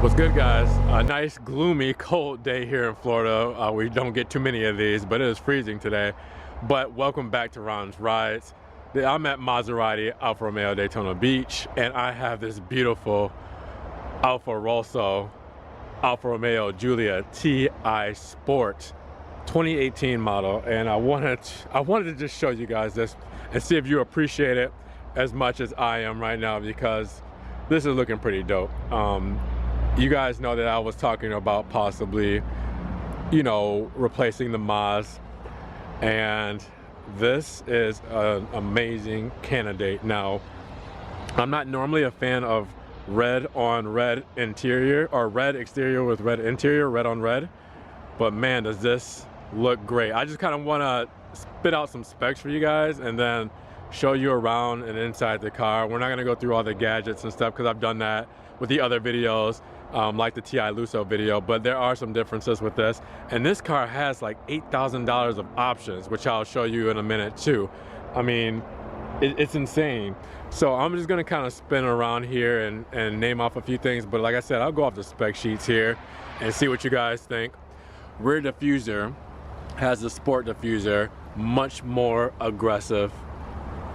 What's good, guys? A nice gloomy cold day here in Florida. We don't get too many of these, but it is freezing today. But welcome back to Ron's Rides. I'm at Maserati Alfa Romeo Daytona Beach, and I have this beautiful Alfa Rosso Alfa Romeo Giulia TI Sport 2018 model, and I wanted to just show you guys this and see if you appreciate it as much as I am right now, because this is looking pretty dope. You guys know that I was talking about possibly, you know, replacing the Maz, and this is an amazing candidate. Now, I'm not normally a fan of red on red interior, or red exterior with red interior, red on red, but man, does this look great. I just kind of want to spit out some specs for you guys and then show you around and inside the car. We're not going to go through all the gadgets and stuff because I've done that with the other videos, like the TI Lusso video, but there are some differences with this. And this car has like $8,000 of options, which I'll show you in a minute too. I mean, it's insane. So I'm just gonna kind of spin around here and name off a few things, but like I said, I'll go off the spec sheets here and see what you guys think. Rear diffuser has the sport diffuser, much more aggressive,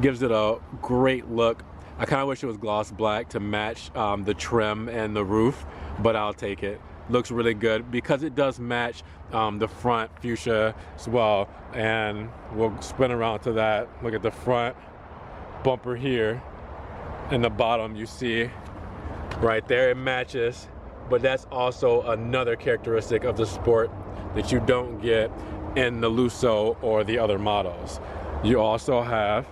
gives it a great look. I kind of wish it was gloss black to match the trim and the roof, but I'll take it. Looks really good because it does match the front fuchsia as well. And we'll spin around to that. Look at the front bumper here, and the bottom you see right there, it matches. But that's also another characteristic of the Sport that you don't get in the Lusso or the other models. You also have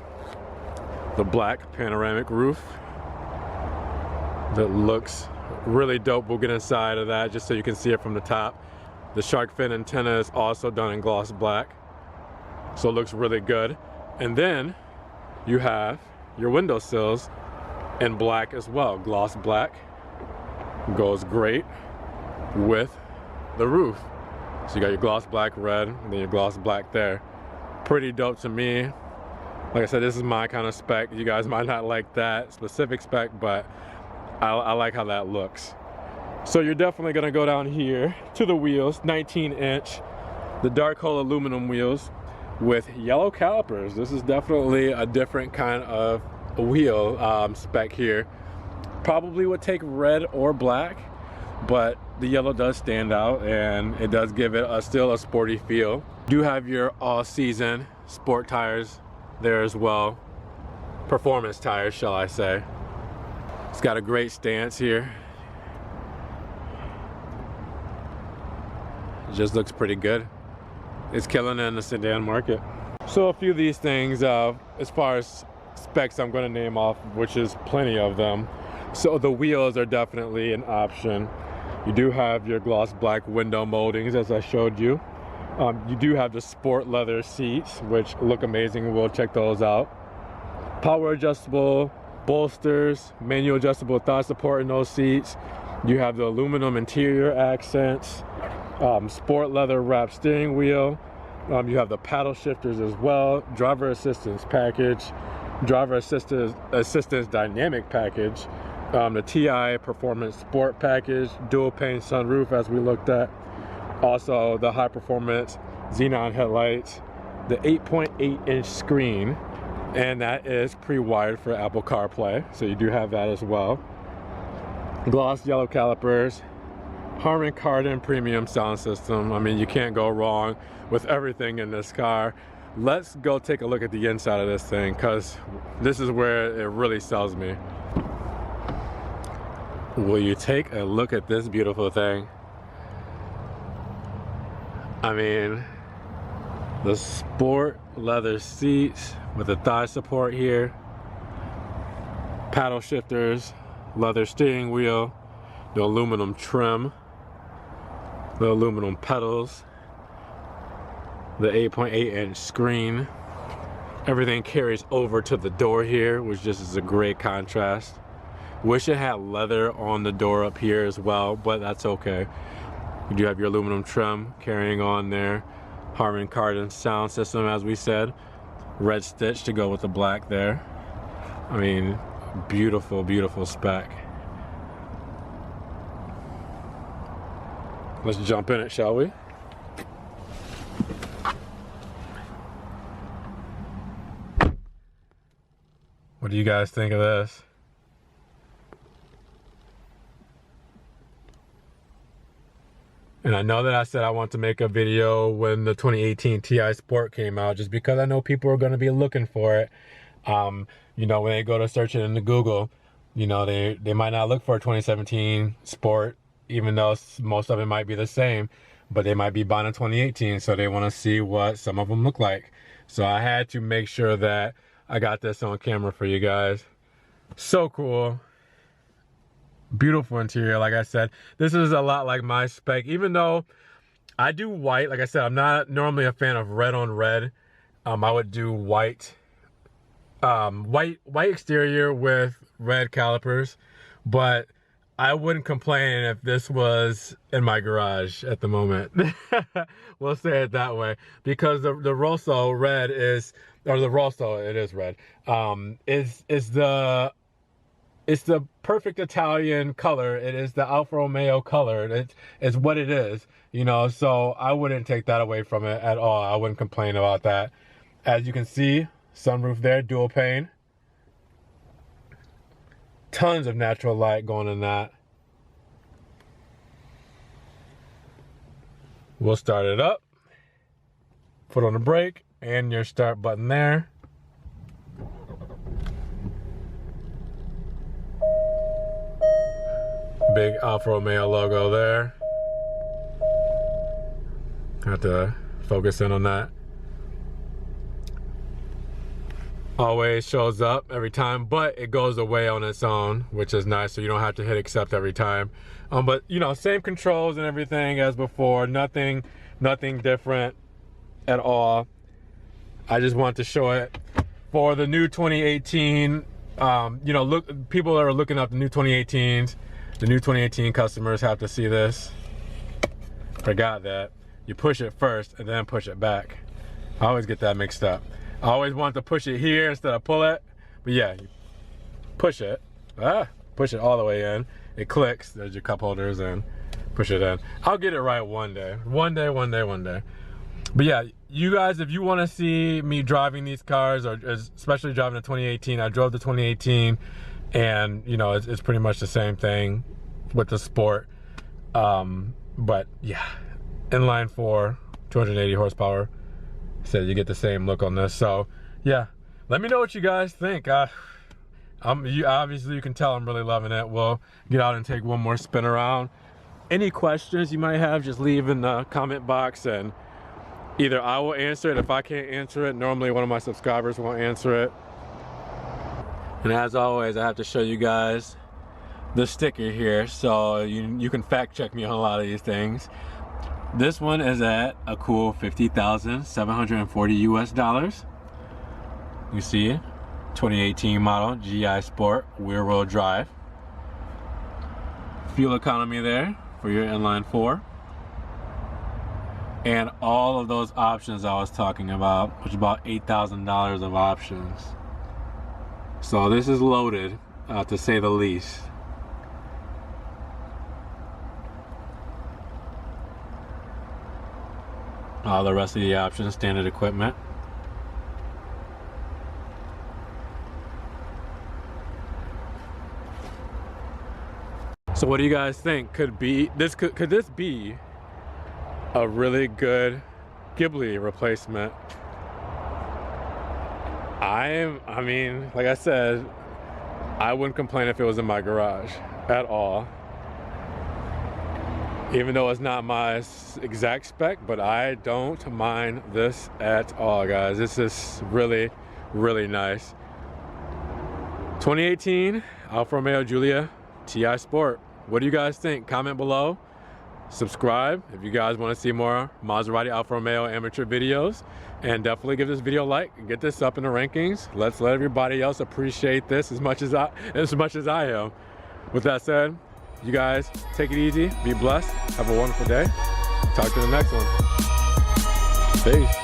the black panoramic roof that looks really dope. We'll get inside of that just so you can see it from the top. The shark fin antenna is also done in gloss black, so it looks really good. And then you have your windowsills in black as well. Gloss black goes great with the roof. So you got your gloss black red, and then your gloss black there. Pretty dope to me. Like I said, this is my kind of spec. You guys might not like that specific spec, but I like how that looks. So you're definitely gonna go down here to the wheels, 19-inch, the dark hull aluminum wheels with yellow calipers. This is definitely a different kind of wheel spec here. Probably would take red or black, but the yellow does stand out and it does give it still a sporty feel. You do have your all-season sport tires there as well. Performance tires, shall I say. It's got a great stance here. It just looks pretty good. It's killing it in the sedan market. So a few of these things, as far as specs I'm going to name off, which is plenty of them. So the wheels are definitely an option. You do have your gloss black window moldings, as I showed you. You do have the sport leather seats, which look amazing. We'll check those out. Power adjustable bolsters, manual adjustable thigh support in those seats. You have the aluminum interior accents, sport leather wrapped steering wheel. You have the paddle shifters as well, driver assistance package, driver assistance dynamic package, the TI Performance Sport package, dual pane sunroof as we looked at. Also the high performance xenon headlights, the 8.8-inch screen, and that is pre-wired for Apple CarPlay, so you do have that as well. Gloss yellow calipers, Harman Kardon premium sound system. I mean, you can't go wrong with everything in this car. Let's go take a look at the inside of this thing, because this is where it really sells me. Will you take a look at this beautiful thing? I mean, the sport leather seats with the thigh support here, paddle shifters, leather steering wheel, the aluminum trim, the aluminum pedals, the 8.8-inch screen. Everything carries over to the door here, which just is a great contrast. Wish it had leather on the door up here as well, but that's okay. You do have your aluminum trim carrying on there. Harman Kardon sound system, as we said. Red stitch to go with the black there. I mean, beautiful, beautiful spec. Let's jump in it, shall we? What do you guys think of this? And I know that I said I want to make a video when the 2018 Ti Sport came out, just because I know people are going to be looking for it. You know, when they go to search it into Google, you know, they might not look for a 2017 Sport, even though most of it might be the same, but they might be buying a 2018, so they want to see what some of them look like. So I had to make sure that I got this on camera for you guys. So cool. Beautiful interior. Like I said, this is a lot like my spec, even though I do white. Like I said, I'm not normally a fan of red on red. I would do white exterior with red calipers, but I wouldn't complain if this was in my garage at the moment. We'll say it that way, because the Rosso red is, or the Rosso, it is red, it's the perfect Italian color. It is the Alfa Romeo color. It's what it is, you know, so I wouldn't take that away from it at all. I wouldn't complain about that. As you can see, sunroof there, dual pane. Tons of natural light going in that. We'll start it up. Foot on the brake and your start button there. Big Alfa Romeo logo there. Have to focus in on that. Always shows up every time, but it goes away on its own, which is nice, so you don't have to hit accept every time. But you know, same controls and everything as before. Nothing different at all. I just want to show it for the new 2018. You know, look, people are looking up the new 2018s. The new 2018 customers have to see this. Forgot that. You push it first and then push it back. I always get that mixed up. I always want to push it here instead of pull it. But yeah, you push it. Push it all the way in. It clicks. There's your cup holders and push it in. I'll get it right one day. One day. But yeah, you guys, if you want to see me driving these cars, or especially driving the 2018, I drove the 2018. And you know, it's pretty much the same thing with the Sport, but yeah, inline 4, 280 horsepower. So you get the same look on this. So yeah, let me know what you guys think. Obviously you can tell I'm really loving it. We'll get out and take one more spin around. Any questions you might have, just leave in the comment box, and either I will answer it. If I can't answer it, normally one of my subscribers will answer it. And as always, I have to show you guys the sticker here, so you can fact check me on a lot of these things. This one is at a cool $50,740 US. You see it, 2018 model GI Sport rear-wheel drive. Fuel economy there for your inline 4. And all of those options I was talking about, which is about $8,000 of options. So this is loaded, to say the least. All the rest of the options, standard equipment. So what do you guys think? Could this be a really good Ghibli replacement? I mean, like I said, I wouldn't complain if it was in my garage at all. Even though it's not my exact spec, but I don't mind this at all, guys. This is really, really nice. 2018 Alfa Romeo Giulia Ti Sport. What do you guys think? Comment below. Subscribe if you guys want to see more Maserati Alfa Romeo amateur videos, and definitely give this video a like and get this up in the rankings. Let's let everybody else appreciate this as much as I am. With that said, you guys take it easy, be blessed, have a wonderful day. Talk to you in the next one. Peace.